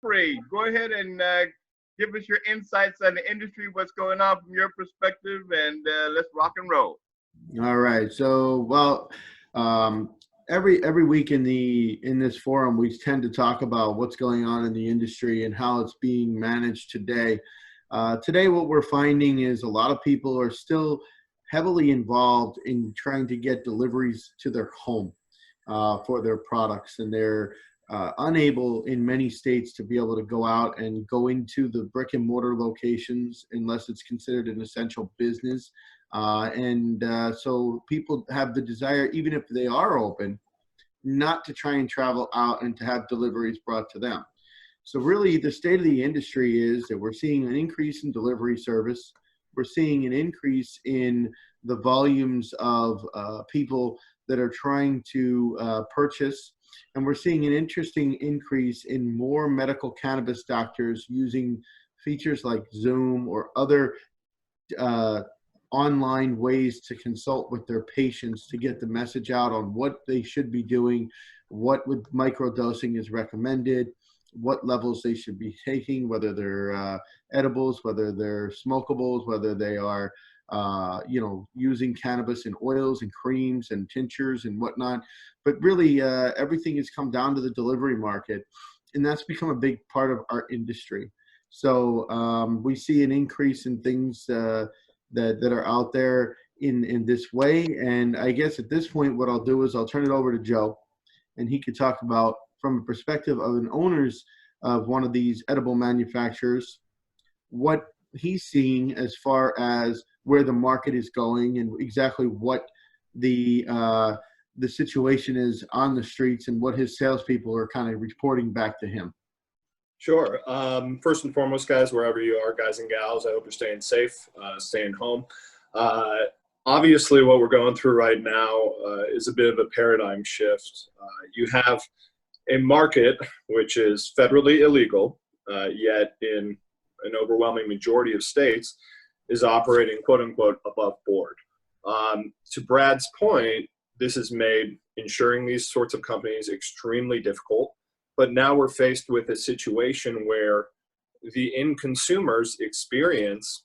Jeffrey, go ahead and give us your insights on the industry, what's going on from your perspective, and let's rock and roll. All right. So, well, every week in this forum, we tend to talk about what's going on in the industry and how it's being managed today. Today, what we're finding is a lot of people are still heavily involved in trying to get deliveries to their home for their products, and they're unable in many states to be able to go out and go into the brick and mortar locations unless it's considered an essential business. So people have the desire, even if they are open, not to try and travel out and to have deliveries brought to them. So really the state of the industry is that we're seeing an increase in delivery service. We're seeing an increase in the volumes of people that are trying to purchase. And we're seeing an interesting increase in more medical cannabis doctors using features like Zoom or other online ways to consult with their patients to get the message out on what they should be doing, what with microdosing is recommended, what levels they should be taking, whether they're edibles, whether they're smokables, whether they are using cannabis in oils and creams and tinctures and whatnot. But really everything has come down to the delivery market, and that's become a big part of our industry. So we see an increase in things that are out there in this way. And I guess at this point, what I'll do is I'll turn it over to Joe, and he could talk about, from a perspective of an owners of one of these edible manufacturers, what he's seeing as far as where the market is going and exactly what the situation is on the streets and what his salespeople are kind of reporting back to him. Sure. First and foremost, guys, wherever you are, guys and gals, I hope you're staying safe, staying home. Obviously, what we're going through right now is a bit of a paradigm shift. You have a market which is federally illegal, yet in an overwhelming majority of states is operating, quote unquote, above board. To Brad's point, this has made insuring these sorts of companies extremely difficult. But now we're faced with a situation where the end consumers experience,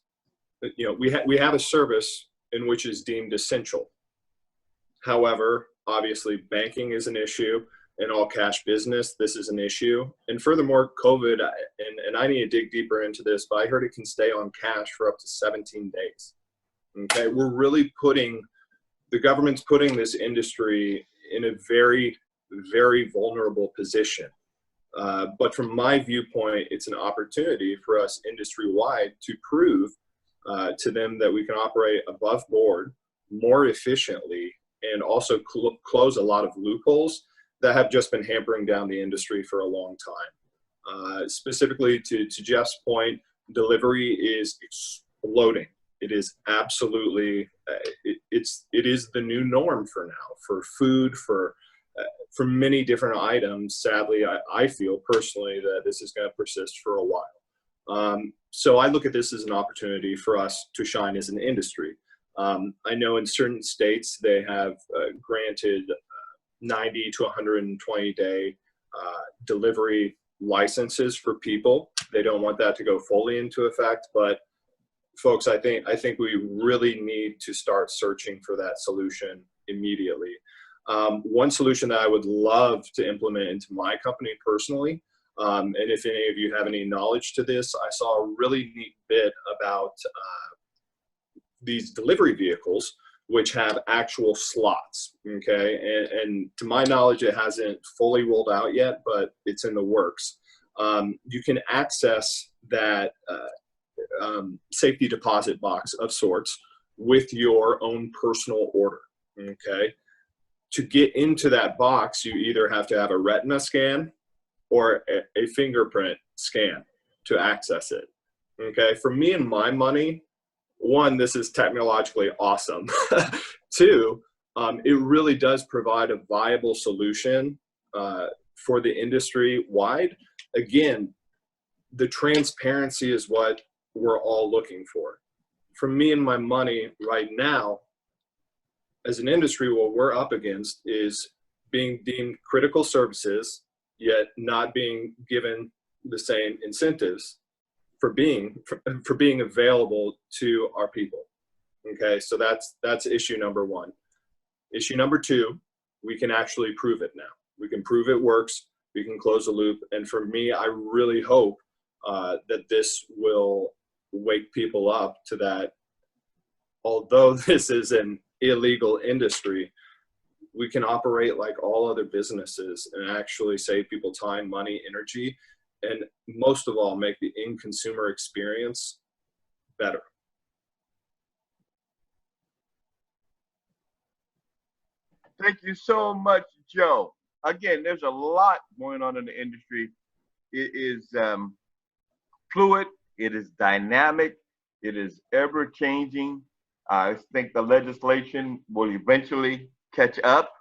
we have a service in which is deemed essential. However, obviously banking is an issue. In all cash business, this is an issue. And furthermore, COVID, and I need to dig deeper into this, but I heard it can stay on cash for up to 17 days. Okay, we're really the government's putting this industry in a very, very vulnerable position. But from my viewpoint, it's an opportunity for us industry-wide to prove to them that we can operate above board more efficiently and also close a lot of loopholes that have just been hampering down the industry for a long time. Specifically to Jeff's point, delivery is exploding. It is absolutely, it is the new norm for now, for food, for many different items. Sadly, I feel personally that this is going to persist for a while. So I look at this as an opportunity for us to shine as an industry. I know in certain states they have granted 90 to 120 day delivery licenses for people. They don't want that to go fully into effect, but folks, I think we really need to start searching for that solution immediately. One solution that I would love to implement into my company personally, and if any of you have any knowledge to this, I saw a really neat bit about these delivery vehicles which have actual slots, okay? And to my knowledge, it hasn't fully rolled out yet, but it's in the works. You can access that safety deposit box of sorts with your own personal order, okay? To get into that box, you either have to have a retina scan or a fingerprint scan to access it, okay? For me and my money, one, this is technologically awesome. Two, it really does provide a viable solution for the industry wide. Again, the transparency is what we're all looking for. For me and my money right now, as an industry, what we're up against is being deemed critical services, yet not being given the same incentives for being available to our people. Okay, so that's issue number one. Issue number two, we can actually prove it now. We can prove it works. We can close the loop. And for me, I really hope that this will wake people up to that. Although this is an illegal industry, we can operate like all other businesses and actually save people time, money, energy, and most of all, make the end consumer experience better. Thank you so much, Joe. Again, there's a lot going on in the industry. It is fluid, it is dynamic, it is ever changing. I think the legislation will eventually catch up,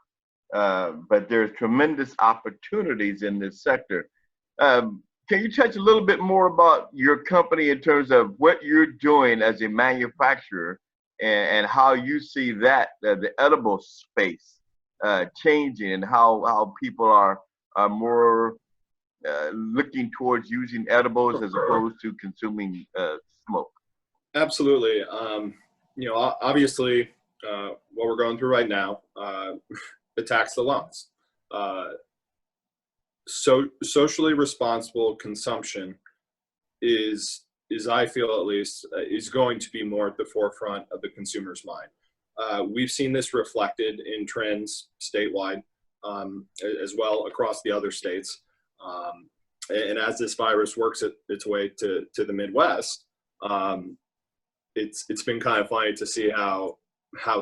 but there's tremendous opportunities in this sector. Can you touch a little bit more about your company in terms of what you're doing as a manufacturer and how you see that, the edible space changing, and how people are more looking towards using edibles as opposed to consuming smoke? Absolutely. Obviously, what we're going through right now attacks the lungs. So socially responsible consumption is I feel at least, is going to be more at the forefront of the consumer's mind. We've seen this reflected in trends statewide, as well across the other states. And as this virus works its way to the Midwest, it's been kind of funny to see how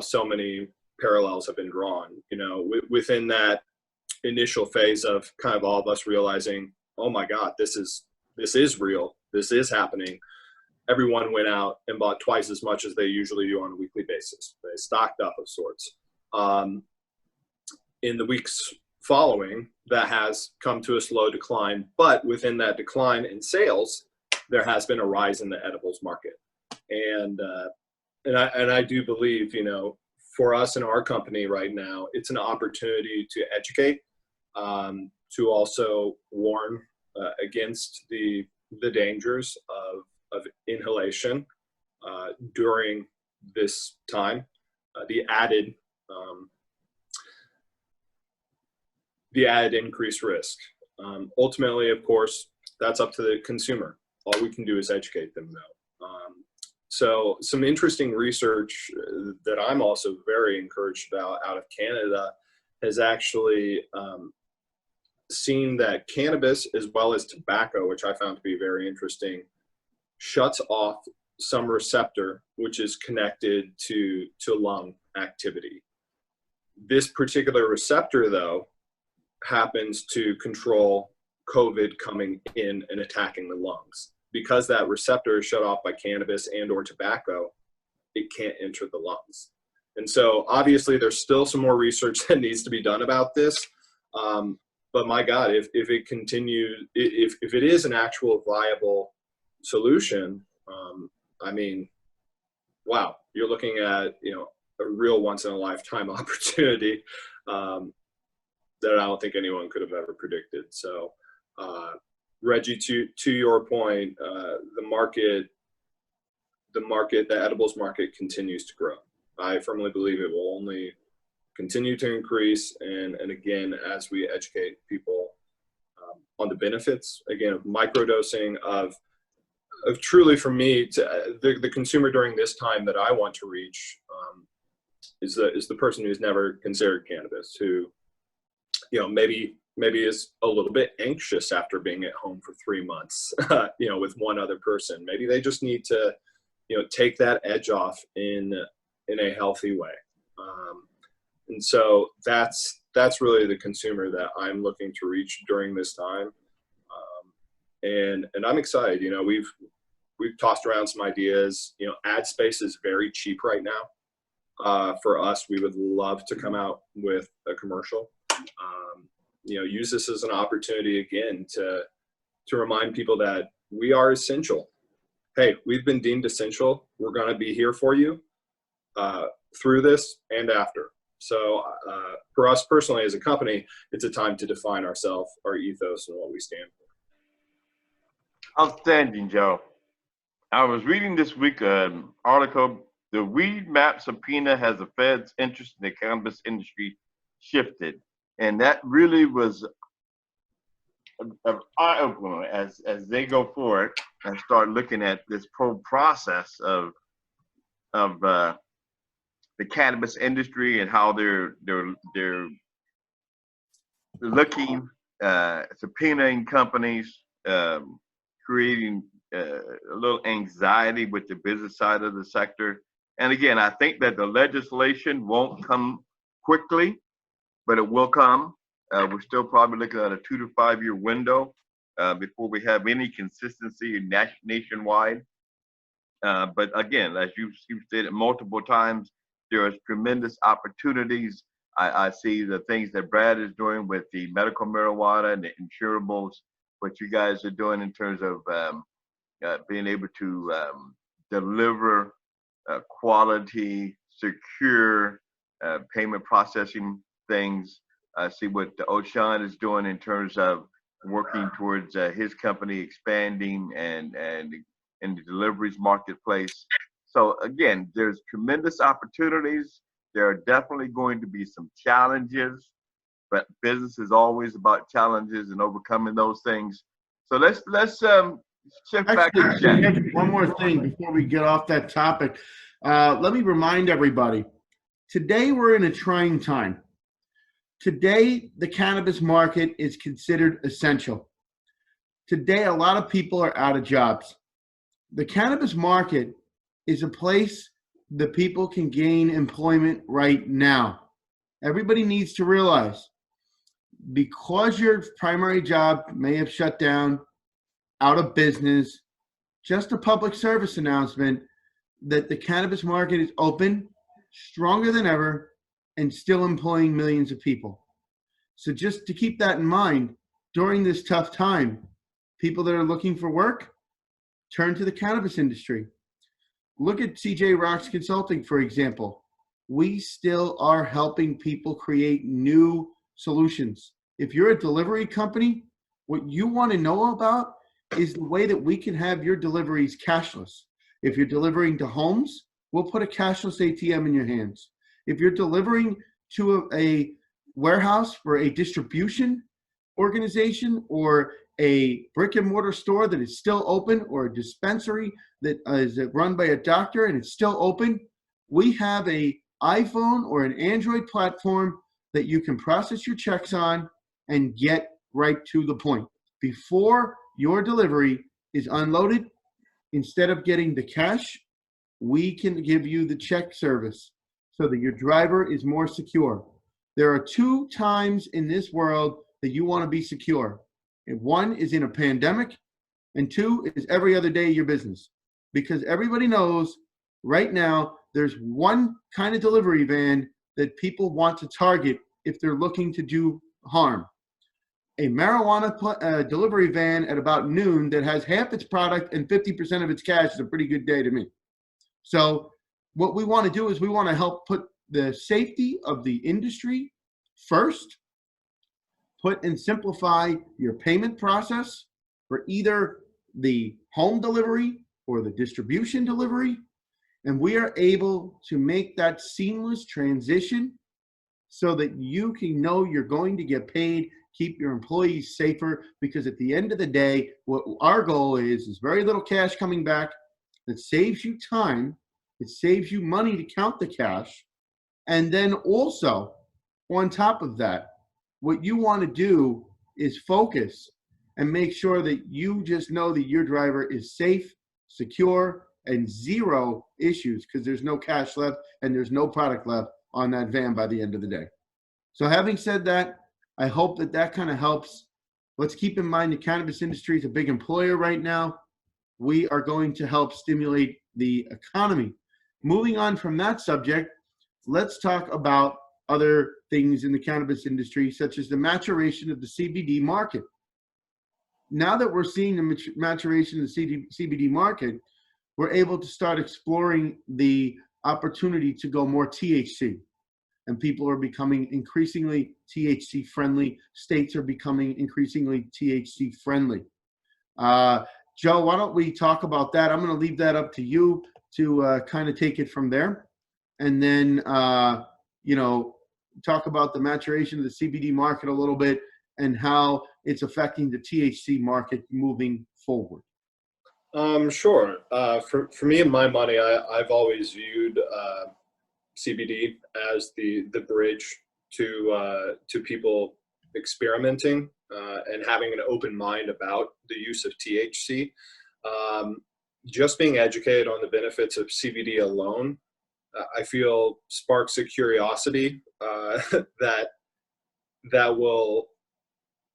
so many parallels have been drawn. Within that initial phase of kind of all of us realizing, oh my God, this is real, this is happening. Everyone went out and bought twice as much as they usually do on a weekly basis. They stocked up of sorts. In the weeks following, that has come to a slow decline, but within that decline in sales, there has been a rise in the edibles market. And I do believe, for us in our company right now, it's an opportunity to educate, to also warn against the dangers of inhalation during this time, the added increased risk. Ultimately, of course, that's up to the consumer. All we can do is educate them, though. So some interesting research that I'm also very encouraged about out of Canada has actually seen that cannabis, as well as tobacco, which I found to be very interesting, shuts off some receptor which is connected to lung activity. This particular receptor, though, happens to control COVID coming in and attacking the lungs. Because that receptor is shut off by cannabis and or tobacco, it can't enter the lungs. And so obviously there's still some more research that needs to be done about this. But my God, if it continues, if it is an actual viable solution, I mean, wow, you're looking at, a real once in a lifetime opportunity that I don't think anyone could have ever predicted. So, Reggie, to your point, the edibles market continues to grow. I firmly believe it will only continue to increase. And again, as we educate people on the benefits, again, of microdosing, of truly, for me, the consumer during this time that I want to reach is the person who's never considered cannabis, who, maybe is a little bit anxious after being at home for 3 months, with one other person. Maybe they just need to, take that edge off in a healthy way. And so that's really the consumer that I'm looking to reach during this time. And I'm excited. We've tossed around some ideas. Ad space is very cheap right now. For us, we would love to come out with a commercial. Use this as an opportunity again to remind people that we are essential. Hey, we've been deemed essential. We're going to be here for you through this and after. So for us personally as a company, it's a time to define ourselves, our ethos, and what we stand for. Outstanding, Joe. I was reading this week an article. The weed map subpoena has the Fed's interest in the cannabis industry shifted, and that really was an eye opener as they go forward and start looking at this whole process of the cannabis industry and how they're looking, subpoenaing companies, creating a little anxiety with the business side of the sector. And again, I think that the legislation won't come quickly, but it will come. We're still probably looking at a 2 to 5 year window before we have any consistency nationwide. But again, as you've stated multiple times, there is tremendous opportunities. I see the things that Brad is doing with the medical marijuana and the insurables, what you guys are doing in terms of being able to deliver quality, secure payment processing things. I see what the Oshun is doing in terms of working towards his company expanding and in the deliveries marketplace. So again, there's tremendous opportunities. There are definitely going to be some challenges, but business is always about challenges and overcoming those things. So let's shift back to Jen. One more thing before we get off that topic. Let me remind everybody, today we're in a trying time. Today, the cannabis market is considered essential. Today, a lot of people are out of jobs. The cannabis market is a place that people can gain employment right now. Everybody needs to realize, because your primary job may have shut down, out of business, just a public service announcement that the cannabis market is open, stronger than ever, and still employing millions of people. So just to keep that in mind, during this tough time, people that are looking for work, turn to the cannabis industry. Look at CJ Rocks Consulting, for example. We still are helping people create new solutions. If you're a delivery company, what you want to know about is the way that we can have your deliveries cashless. If you're delivering to homes, we'll put a cashless ATM in your hands. If you're delivering to a warehouse for a distribution organization or a brick and mortar store that is still open, or a dispensary that is run by a doctor and it's still open, we have an iPhone or an Android platform that you can process your checks on and get right to the point. Before your delivery is unloaded, instead of getting the cash, we can give you the check service so that your driver is more secure. There are 2 times in this world that you want to be secure. And 1 is in a pandemic, and 2 is every other day of your business. Because everybody knows right now there's one kind of delivery van that people want to target if they're looking to do harm. A marijuana delivery van at about noon that has half its product and 50% of its cash is a pretty good day to me. So what we want to do is we want to help put the safety of the industry first, put and simplify your payment process for either the home delivery or the distribution delivery. And we are able to make that seamless transition so that you can know you're going to get paid, keep your employees safer, because at the end of the day, what our goal is very little cash coming back. That saves you time, it saves you money to count the cash. And then also, on top of that, what you want to do is focus and make sure that you just know that your driver is safe, secure, and 0 issues, because there's no cash left and there's no product left on that van by the end of the day. So having said that, I hope that that kind of helps. Let's keep in mind the cannabis industry is a big employer right now. We are going to help stimulate the economy. Moving on from that subject, let's talk about other things in the cannabis industry, such as the maturation of the CBD market. Now that we're seeing the maturation of the CBD market, we're able to start exploring the opportunity to go more THC. And people are becoming increasingly THC friendly. States are becoming increasingly THC friendly. Joe, why don't we talk about that? I'm going to leave that up to you to kind of take it from there. And then, talk about the maturation of the CBD market a little bit and how it's affecting the THC market moving forward. Sure. For me and my money, I've always viewed CBD as the bridge to people experimenting and having an open mind about the use of THC. Just being educated on the benefits of CBD alone, I feel sparks a curiosity that will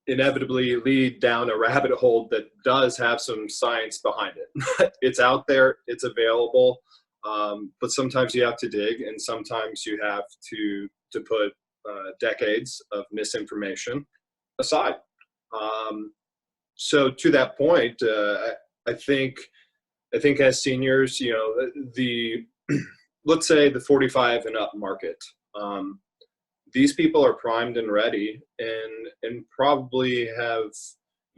inevitably lead down a rabbit hole that does have some science behind it. It's out there, it's available, but sometimes you have to dig, and sometimes you have to put decades of misinformation aside. So to that point, I think as seniors, the let's say the 45 and up market, these people are primed and ready and probably have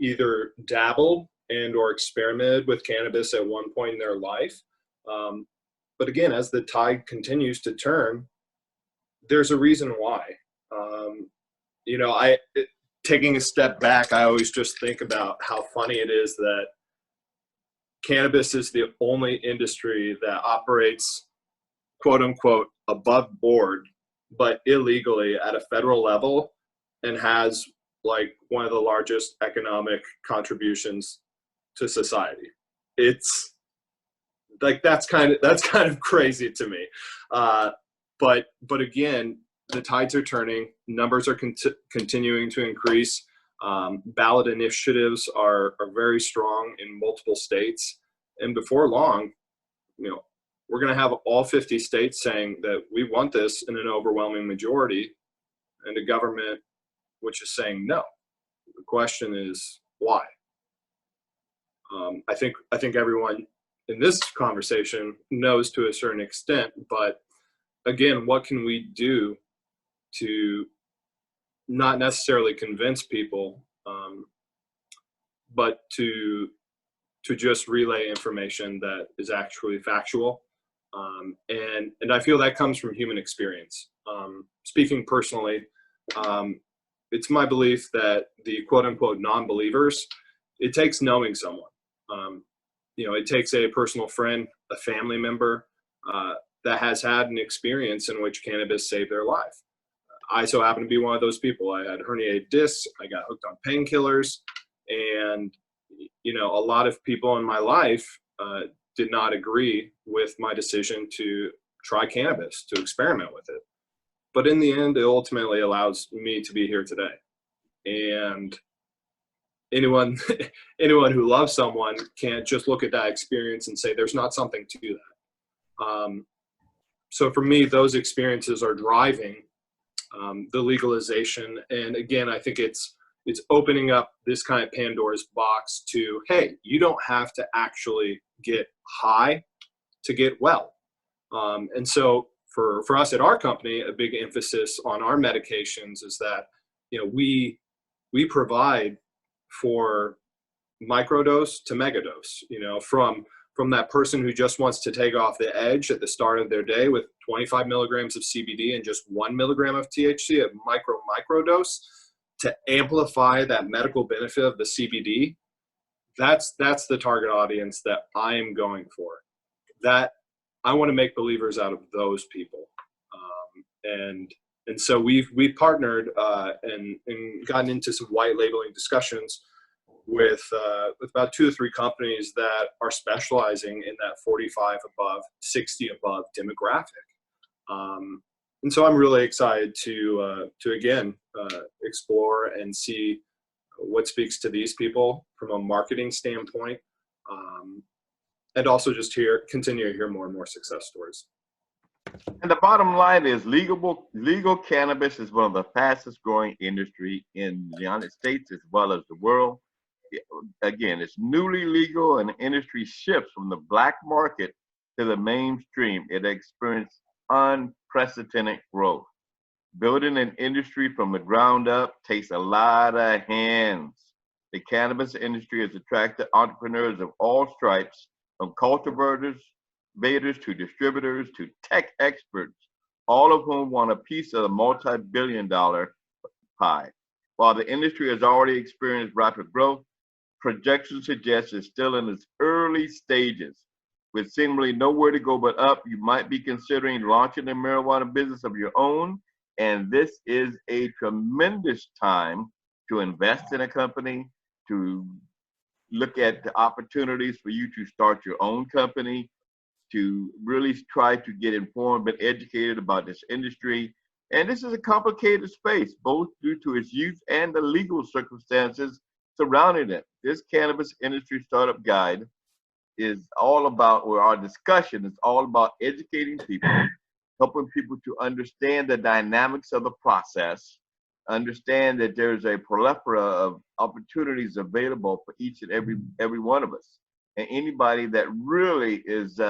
either dabbled and or experimented with cannabis at one point in their life. But again, as the tide continues to turn, there's a reason why. Taking a step back, I always just think about how funny it is that cannabis is the only industry that operates, quote unquote, above board, but illegally at a federal level, and has like one of the largest economic contributions to society. It's like, that's kind of crazy to me. But again, the tides are turning, numbers are continuing to increase. Ballot initiatives are very strong in multiple states. And before long, we're going to have all 50 states saying that we want this in an overwhelming majority, and a government which is saying no. The question is why? I think everyone in this conversation knows to a certain extent, but again, what can we do to not necessarily convince people, but to just relay information that is actually factual? And I feel that comes from human experience. Speaking personally, it's my belief that the quote unquote non-believers, it takes knowing someone. It takes a personal friend, a family member that has had an experience in which cannabis saved their life. I so happen to be one of those people. I had herniated discs, I got hooked on painkillers, and a lot of people in my life did not agree with my decision to try cannabis, to experiment with it. But in the end, it ultimately allows me to be here today. And anyone who loves someone can't just look at that experience and say there's not something to that. So for me, those experiences are driving the legalization. And again, I think it's opening up this kind of Pandora's box to, hey, you don't have to actually get high to get well. And so for us at our company, a big emphasis on our medications is that, we provide for microdose to megadose, from that person who just wants to take off the edge at the start of their day with 25 milligrams of CBD and just 1 milligram of THC, a microdose, to amplify that medical benefit of the CBD. That's the target audience that I am going for. That I want to make believers out of those people. And so we've partnered and gotten into some white labeling discussions with about 2 or 3 companies that are specializing in that 45 above, 60 above demographic. And so I'm really excited to again explore and see what speaks to these people from a marketing standpoint, and also just continue to hear more and more success stories. And the bottom line is legal cannabis is one of the fastest growing industry in the United States as well as the world. Again, it's newly legal, and the industry shifts from the black market to the mainstream. It experienced unprecedented growth. Building an industry from the ground up takes a lot of hands. The cannabis industry has attracted entrepreneurs of all stripes, from cultivators to distributors to tech experts, all of whom want a piece of the multi-billion-dollar pie. While the industry has already experienced rapid growth, projections suggest it's still in its early stages. With seemingly nowhere to go but up, you might be considering launching a marijuana business of your own, and this is a tremendous time to invest in a company, to look at the opportunities for you to start your own company, to really try to get informed and educated about this industry. And this is a complicated space, both due to its youth and the legal circumstances surrounding it. This cannabis industry startup guide is all about, or our discussion is all about educating people, helping people to understand the dynamics of the process, understand that there's a plethora of opportunities available for each and every one of us. And anybody that really is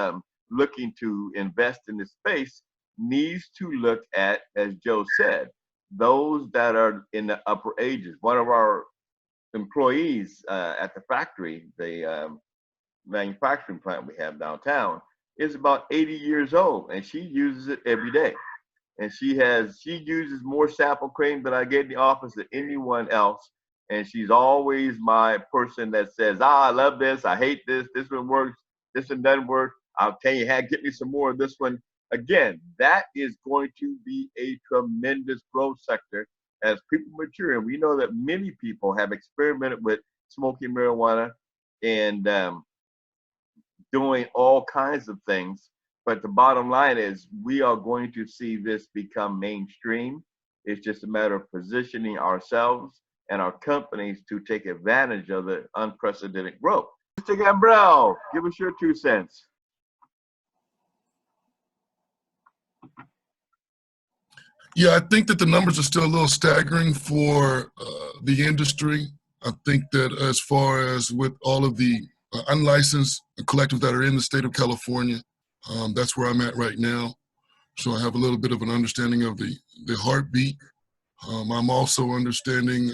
looking to invest in this space needs to look at, as Joe said, those that are in the upper ages. One of our employees at the factory, the manufacturing plant we have downtown, is about 80 years old, and she uses it every day. And she uses more sample cream than I get in the office than anyone else. And she's always my person that says, I love this, I hate this one works, this one doesn't work. I'll tell you, get me some more of this one. Again, that is going to be a tremendous growth sector as people mature. And we know that many people have experimented with smoking marijuana and doing all kinds of things. But the bottom line is we are going to see this become mainstream. It's just a matter of positioning ourselves and our companies to take advantage of the unprecedented growth. Mr. Gambrell, give us your 2 cents. Yeah, I think that the numbers are still a little staggering for the industry. I think that as far as with all of the unlicensed collectives that are in the state of California, that's where I'm at right now. So I have a little bit of an understanding of the heartbeat. I'm also understanding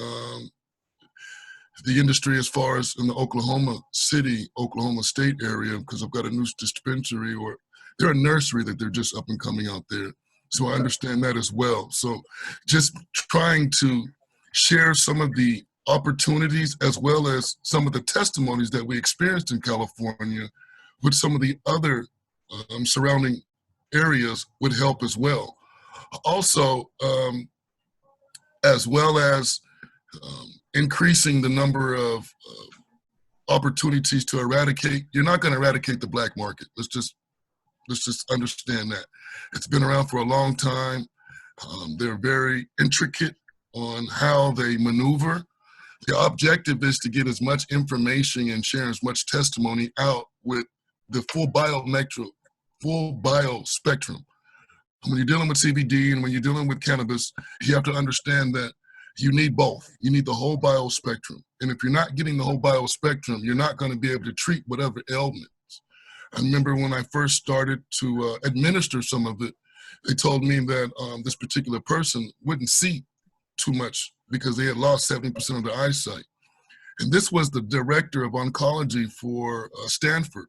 the industry as far as in the Oklahoma State area, because I've got a new dispensary, or they're a nursery that they're just up and coming out there. So I understand that as well. So just trying to share some of the opportunities as well as some of the testimonies that we experienced in California with some of the other surrounding areas would help as well. Also, as well as increasing the number of opportunities to eradicate. You're not going to eradicate the black market. Let's just understand that. It's been around for a long time. They're very intricate on how they maneuver. The objective is to get as much information and share as much testimony out with the full bio spectrum. When you're dealing with CBD and when you're dealing with cannabis, you have to understand that you need both. You need the whole bio spectrum. And if you're not getting the whole bio spectrum, you're not going to be able to treat whatever ailments. I remember when I first started to administer some of it, they told me that this particular person wouldn't see too much because they had lost 70% of their eyesight. And this was the director of oncology for Stanford.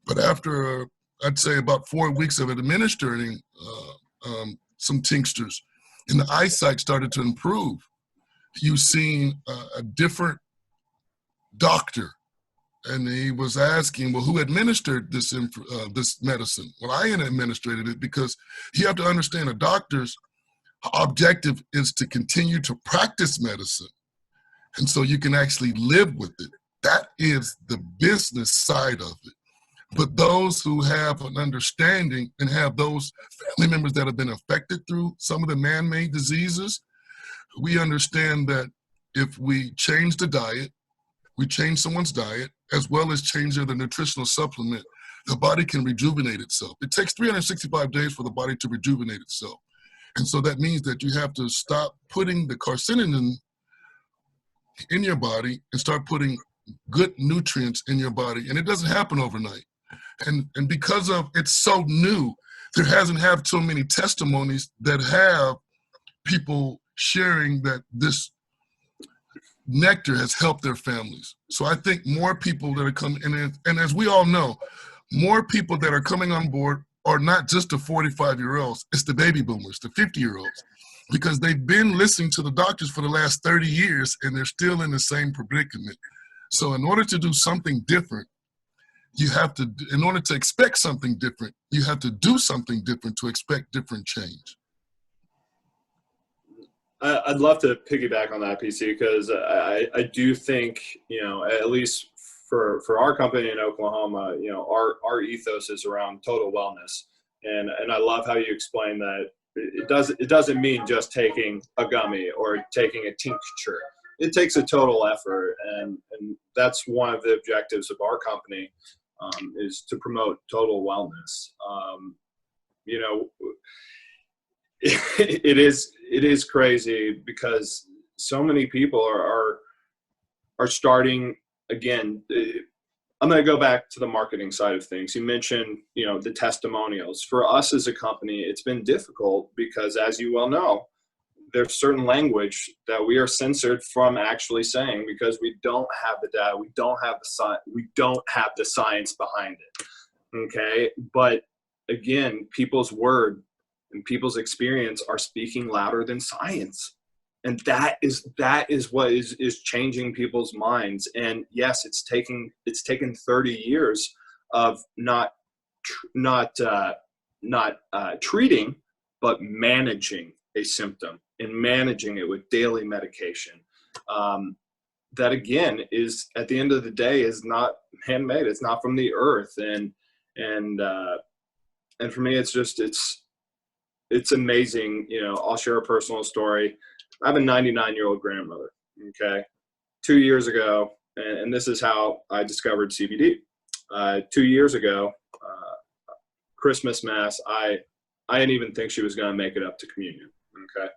But after, I'd say about 4 weeks of administering some tinctures, and the eyesight started to improve, you seen a different doctor. And he was asking, well, who administered this medicine? Well, I administrated it, because you have to understand a doctor's objective is to continue to practice medicine. And so you can actually live with it. That is the business side of it. But those who have an understanding and have those family members that have been affected through some of the man-made diseases, we understand that if we change the diet, we change someone's diet, as well as change the nutritional supplement, the body can rejuvenate itself. It takes 365 days for the body to rejuvenate itself. And so that means that you have to stop putting the carcinogen in your body and start putting good nutrients in your body. And it doesn't happen overnight. And because of it's so new, there hasn't had so many testimonies that have people sharing that this nectar has helped their families. So I think more people that are coming, and as we all know, more people that are coming on board are not just the 45-year-olds, it's the baby boomers, the 50-year-olds, because they've been listening to the doctors for the last 30 years and they're still in the same predicament. So in order to do something different, you have to, in order to expect something different, you have to do something different to expect different change. I'd love to piggyback on that, PC, because I do think, you know, at least for our company in Oklahoma, you know, our ethos is around total wellness. And I love how you explain that it doesn't mean just taking a gummy or taking a tincture. It takes a total effort. And that's one of the objectives of our company, is to promote total wellness. You know, it is crazy because so many people are starting again. I'm going to go back to the marketing side of things. You mentioned, you know, the testimonials. For us as a company, it's been difficult because, as you well know, there's certain language that we are censored from actually saying because we don't have the data, we don't have the science behind it. Okay, but again, people's word and people's experience are speaking louder than science. And that is what is changing people's minds. And yes, it's taken 30 years of not treating, but managing a symptom and managing it with daily medication. That again is, at the end of the day, is not handmade. It's not from the earth. And for me, it's amazing. You know, I'll share a personal story. I have a 99-year-old grandmother, okay? 2 years ago, and this is how I discovered CBD. 2 years ago, Christmas Mass, I didn't even think she was going to make it up to communion, okay?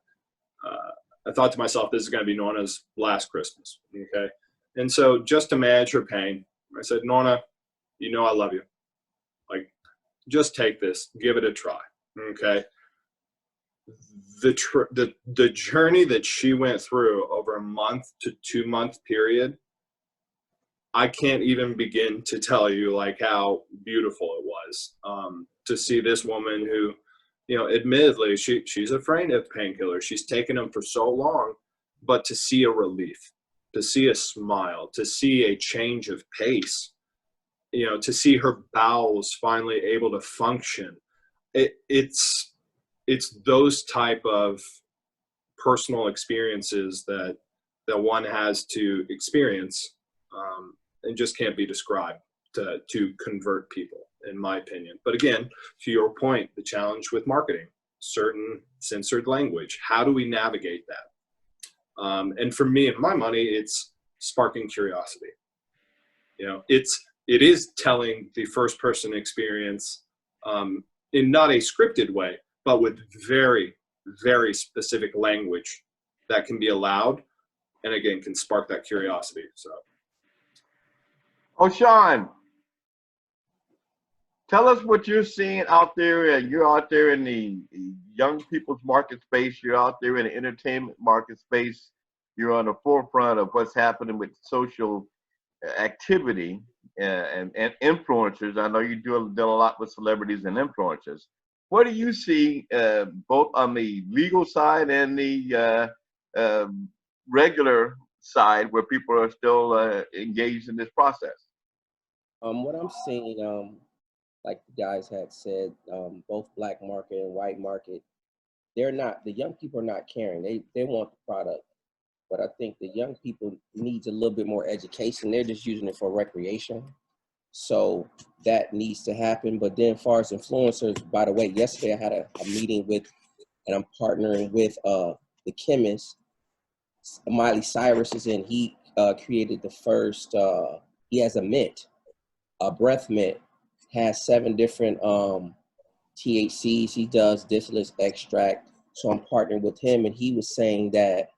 I thought to myself, this is going to be Norna's last Christmas, okay? And so just to manage her pain, I said, Norna, you know I love you. Like, just take this, give it a try, okay? The journey that she went through over a month to 2 month period, I can't even begin to tell you like how beautiful it was to see this woman who, you know, admittedly she's afraid of painkillers. She's taken them for so long, but to see a relief, to see a smile, to see a change of pace, you know, to see her bowels finally able to function, it's those type of personal experiences that one has to experience and just can't be described to convert people, in my opinion. But again, to your point, the challenge with marketing, certain censored language, how do we navigate that? And for me and my money, it's sparking curiosity. You know, it is telling the first person experience in not a scripted way, but with very, very specific language that can be allowed, and again, can spark that curiosity. So, Oshun, tell us what you're seeing out there. You're out there in the young people's market space. You're out there in the entertainment market space. You're on the forefront of what's happening with social activity and influencers. I know you deal a lot with celebrities and influencers. What do you see both on the legal side and the regular side where people are still engaged in this process? What I'm seeing, like the guys had said, both black market and white market, the young people are not caring. They want the product. But I think the young people needs a little bit more education. They're just using it for recreation. So that needs to happen. But then as far as influencers, by the way, yesterday I had a meeting with, and I'm partnering with the chemist, Miley Cyrus is in. He created the first, he has a mint, a breath mint, has 7 different THCs. He does distillate extract. So I'm partnering with him, and he was saying that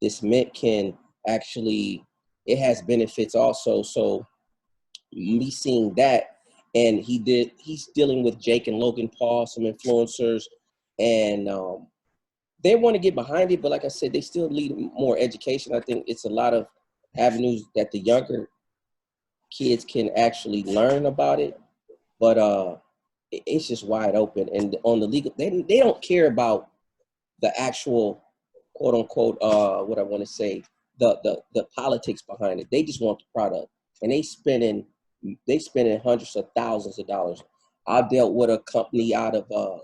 this mint can actually, it has benefits also. So me seeing that, and he's dealing with Jake and Logan Paul, some influencers, and they want to get behind it, but like I said, they still need more education. I think it's a lot of avenues that the younger kids can actually learn about it, but it's just wide open. And on the legal, they don't care about the actual quote unquote what I want to say, the politics behind it. They just want the product, and they spending hundreds of thousands of dollars. I dealt with a company out of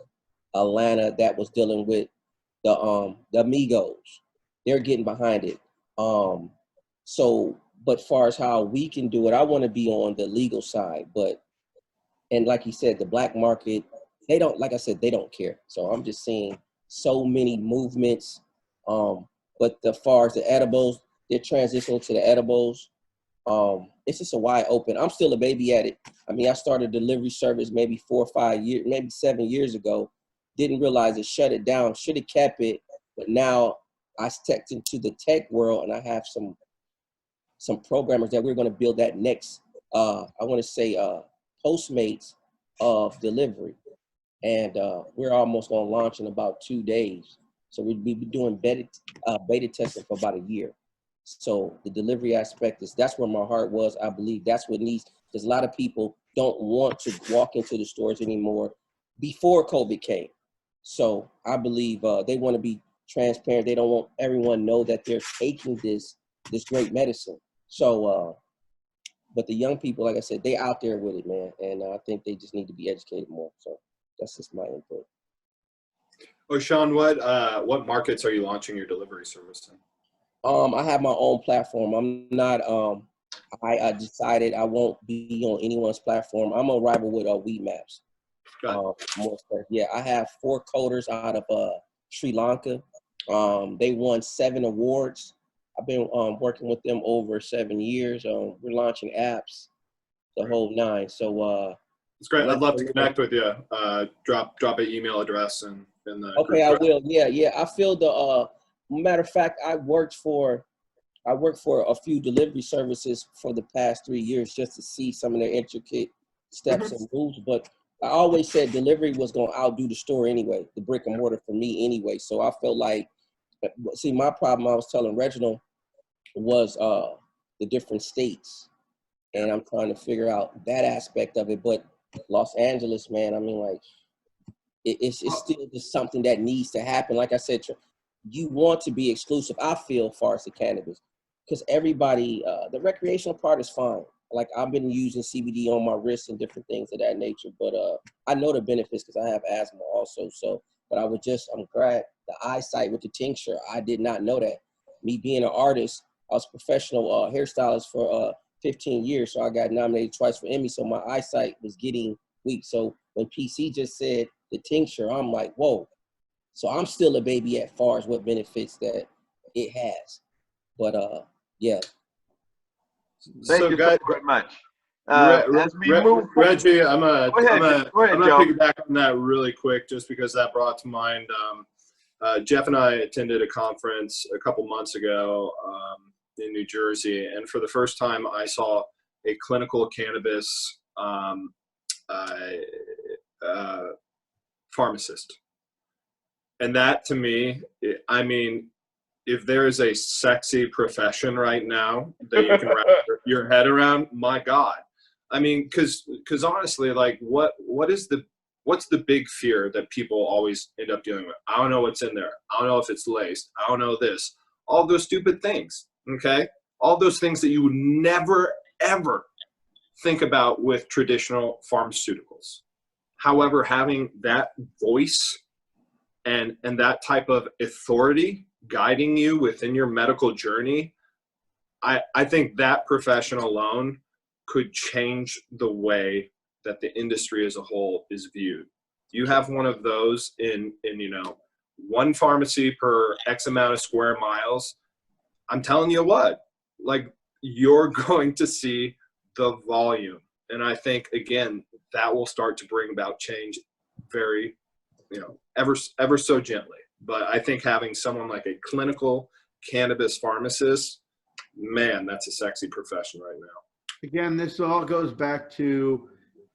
Atlanta that was dealing with the Amigos. They're getting behind it. So, but far as how we can do it, I want to be on the legal side. But, and like you said, the black market, they don't, like I said, they don't care. So I'm just seeing so many movements. But as far as the edibles, they're transitioning to the edibles. It's just a wide open. I'm still a baby at it. I mean, I started delivery service maybe 4 or 5 years, maybe 7 years ago. Didn't realize it, shut it down. Should have kept it, but now I stepped into the tech world, and I have some programmers that we're going to build that next. I want to say Postmates of delivery, and we're almost going to launch in about 2 days. So we'll be doing beta testing for about a year. So the delivery aspect that's where my heart was. I believe that's what needs, because a lot of people don't want to walk into the stores anymore before COVID came. So I believe they want to be transparent. They don't want everyone to know that they're taking this great medicine. So, but the young people, like I said, they out there with it, man. And I think they just need to be educated more. So that's just my input. Oshun, what markets are you launching your delivery service in? I have my own platform. I'm not, I decided I won't be on anyone's platform. I'm a rival with Weed Maps. Yeah, I have 4 coders out of Sri Lanka. They won 7 awards. I've been working with them over 7 years. We're launching apps, the whole 9. So it's great. I'd love to connect with you. Drop an email address and the okay, I will. Yeah. I feel the matter of fact, I worked for a few delivery services for the past 3 years just to see some of their intricate steps and rules. But I always said delivery was going to outdo the store anyway, the brick and mortar for me anyway. So I felt like, see, my problem, I was telling Reginald, was the different states. And I'm trying to figure out that aspect of it. But Los Angeles, man, I mean, like, it's still just something that needs to happen. Like I said, you want to be exclusive, I feel, as far as the cannabis, because everybody, the recreational part is fine. Like, I've been using CBD on my wrist and different things of that nature, but I know the benefits because I have asthma also. So, but I'm glad the eyesight with the tincture, I did not know that. Me being an artist, I was a professional hairstylist for 15 years, so I got nominated twice for Emmy, so my eyesight was getting weak. So when PC just said the tincture, I'm like, whoa. So I'm still a baby as far as what benefits that it has. But yeah. Thank you so very much. As we move forward, Reggie, I'm gonna Joe. piggyback on that really quick, just because that brought to mind. Jeff and I attended a conference a couple months ago in New Jersey, and for the first time, I saw a clinical cannabis pharmacist. And that, to me, I mean, if there is a sexy profession right now that you can wrap your head around, my God. I mean, because honestly, like, what's the big fear that people always end up dealing with? I don't know what's in there. I don't know if it's laced. I don't know this. All those stupid things, okay? All those things that you would never, ever think about with traditional pharmaceuticals. However, having that voice and that type of authority guiding you within your medical journey, I think that profession alone could change the way that the industry as a whole is viewed. You have one of those in one pharmacy per X amount of square miles. I'm telling you what, like, you're going to see the volume. And I think, again, that will start to bring about change very, ever so gently. But I think having someone like a clinical cannabis pharmacist, man, that's a sexy profession right now. Again, this all goes back to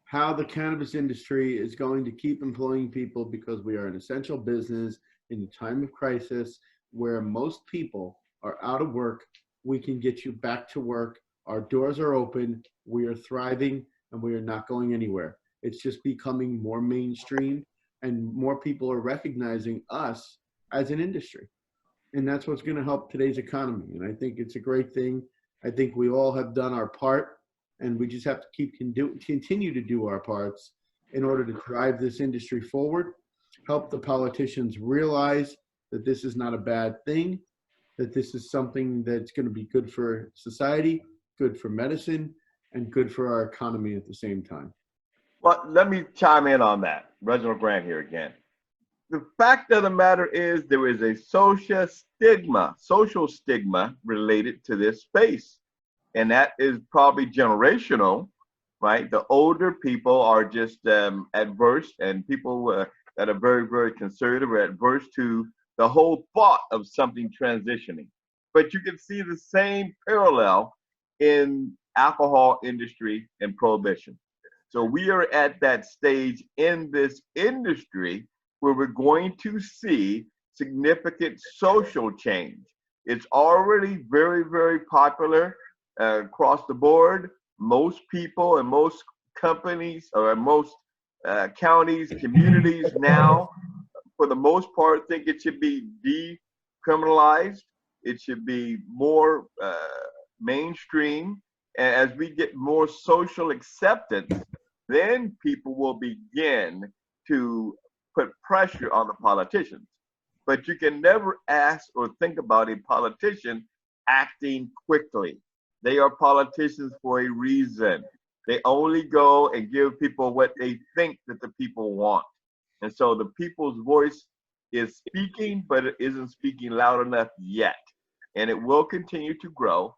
how the cannabis industry is going to keep employing people, because we are an essential business. in a time of crisis where most people are out of work, we can get you back to work. Our doors are open. We are thriving, and we are not going anywhere. It's just becoming more mainstream, and more people are recognizing us as an industry. And that's what's going to help today's economy. And I think it's a great thing. I think we all have done our part, and we just have to continue to do our parts in order to drive this industry forward, help the politicians realize that this is not a bad thing, that this is something that's going to be good for society, good for medicine, and good for our economy at the same time. Well, let me chime in on that. Reginald Grant here again. The fact of the matter is there is a social stigma related to this space. And that is probably generational, right? The older people are just adverse, and people that are very, very conservative are adverse to the whole thought of something transitioning. But you can see the same parallel in alcohol industry and prohibition. So we are at that stage in this industry where we're going to see significant social change. It's already very, very popular across the board. Most people and most companies or most counties, communities now, for the most part, think it should be decriminalized. It should be more mainstream. And as we get more social acceptance, then people will begin to put pressure on the politicians. But you can never ask or think about a politician acting quickly. They are politicians for a reason. They only go and give people what they think that the people want. And so the people's voice is speaking, but it isn't speaking loud enough yet. And it will continue to grow.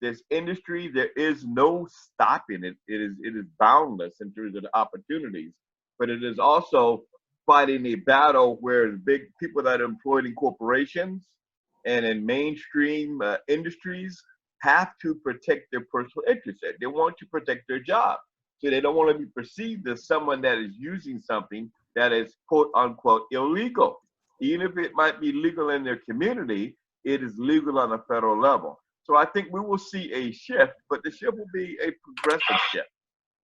This industry, there is no stopping it. It is boundless in terms of the opportunities, but it is also fighting a battle where the big people that are employed in corporations and in mainstream industries have to protect their personal interests. They want to protect their job. So they don't want to be perceived as someone that is using something that is quote unquote illegal. Even if it might be legal in their community, it is legal on a federal level. So I think we will see a shift, but the shift will be a progressive shift.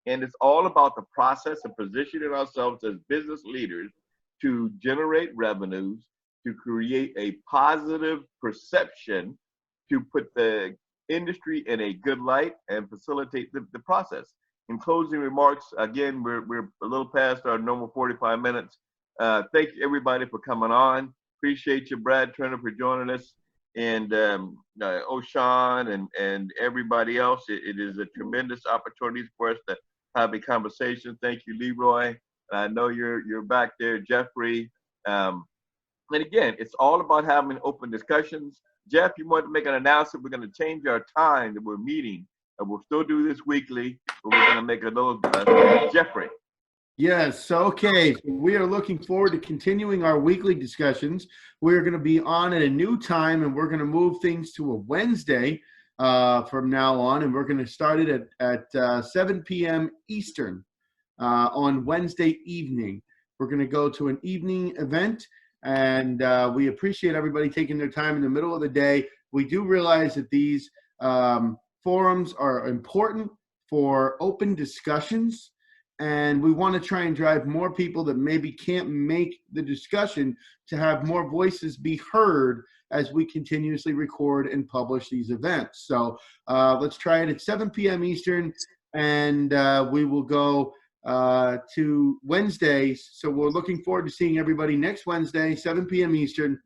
And it's all about the process of positioning ourselves as business leaders to generate revenues, to create a positive perception, to put the industry in a good light and facilitate the process. In closing remarks, again, we're a little past our normal 45 minutes. Thank you everybody for coming on. Appreciate you, Brad Turner, for joining us, and Oshun and everybody else. It is a tremendous opportunity for us to have a conversation. Thank you, LeRoy. I know you're back there, Jeffrey. And again, it's all about having open discussions. Jeff, you want to make an announcement? We're going to change our time that we're meeting. We'll still do this weekly, but we're going to make a little Jeffrey. Yes, okay. So we are looking forward to continuing our weekly discussions. We're going to be on at a new time, and we're going to move things to a Wednesday from now on, and we're going to start it at 7 p.m. Eastern on Wednesday evening. We're going to go to an evening event, and we appreciate everybody taking their time in the middle of the day. We do realize that these forums are important for open discussions, and we want to try and drive more people that maybe can't make the discussion to have more voices be heard as we continuously record and publish these events. So let's try it at 7 p.m. Eastern, and we will go to Wednesdays. So we're looking forward to seeing everybody next Wednesday, 7 p.m. Eastern,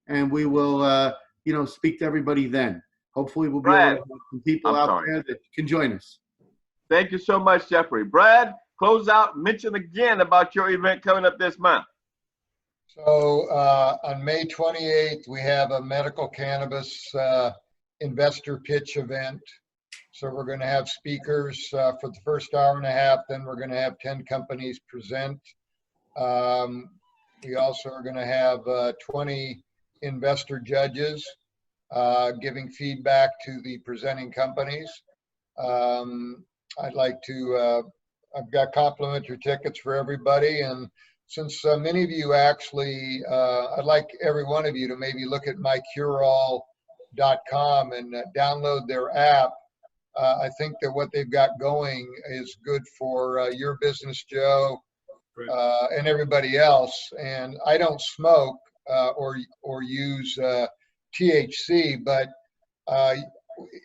and we will, speak to everybody then. Hopefully we'll be able to have some people out there that can join us. Thank you so much, Jeffrey. Brad, close out, mention again about your event coming up this month. So on May 28th, we have a medical cannabis investor pitch event. So we're going to have speakers for the first hour and a half. Then we're going to have 10 companies present. We also are going to have 20 investor judges giving feedback to the presenting companies. I'd like to, I've got complimentary tickets for everybody, and since many of you actually, I'd like every one of you to maybe look at mycureall.com and download their app. I think that what they've got going is good for your business, Joe, and everybody else. And I don't smoke or use THC, but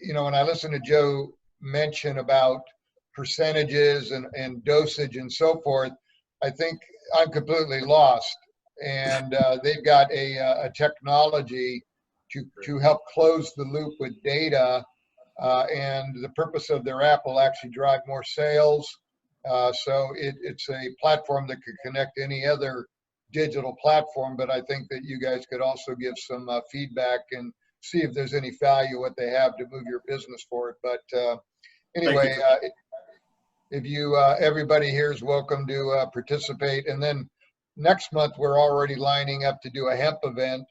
you know, when I listen to Joe mention about percentages and dosage and so forth, I think I'm completely lost. And they've got a technology to help close the loop with data. And the purpose of their app will actually drive more sales. So it's a platform that could connect any other digital platform. But I think that you guys could also give some feedback and see if there's any value what they have to move your business forward. But anyway, if you everybody here is welcome to participate. And then next month we're already lining up to do a hemp event.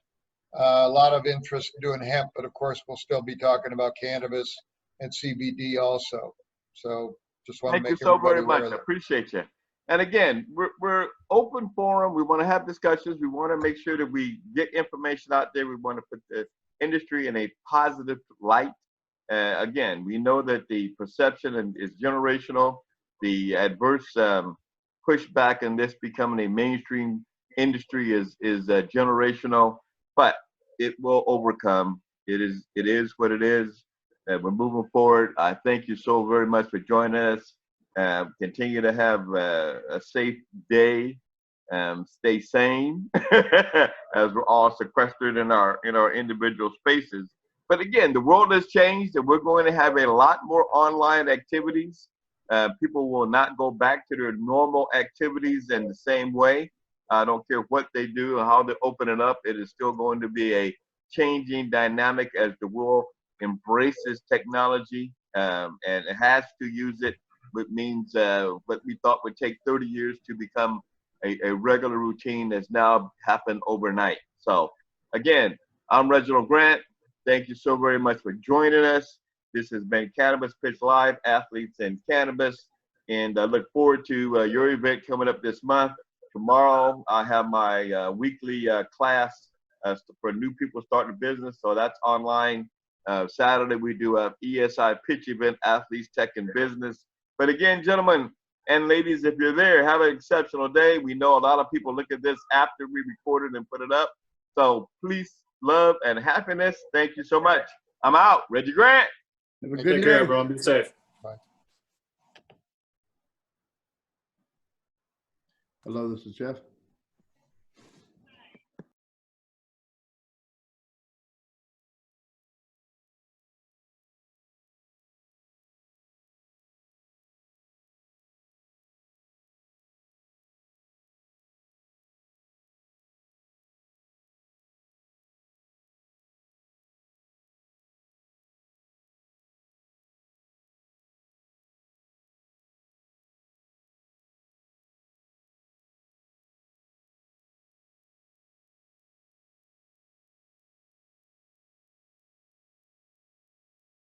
A lot of interest in doing hemp, but of course we'll still be talking about cannabis and CBD also. So just want to make everybody aware. Thank you so very much. I appreciate you. And again, we're open forum. We want to have discussions. We want to make sure that we get information out there. We want to put the industry in a positive light. Again, we know that the perception is generational. The adverse pushback in this becoming a mainstream industry is generational, but it will overcome. It is what it is. We're moving forward. I thank you so very much for joining us. Continue to have a safe day. Stay sane as we're all sequestered in our individual spaces. But again, the world has changed, and we're going to have a lot more online activities. People will not go back to their normal activities in the same way. I don't care what they do or how they open it up. It is still going to be a changing dynamic as the world embraces technology, and it has to use it, which means what we thought would take 30 years to become a regular routine has now happened overnight. So again, I'm Reginald Grant. Thank you so very much for joining us. This has been Cannabis Pitch Live, Athletes in Cannabis. And I look forward to your event coming up this month. Tomorrow, I have my weekly class for new people starting a business. So that's online. Saturday, we do a ESI pitch event, Athletes, Tech, and Business. But again, gentlemen and ladies, if you're there, have an exceptional day. We know a lot of people look at this after we record it and put it up. So please, love and happiness. Thank you so much. I'm out. Reggie Grant. Have a good Take care, everyone. Be safe. Bye. Hello, this is Jeff.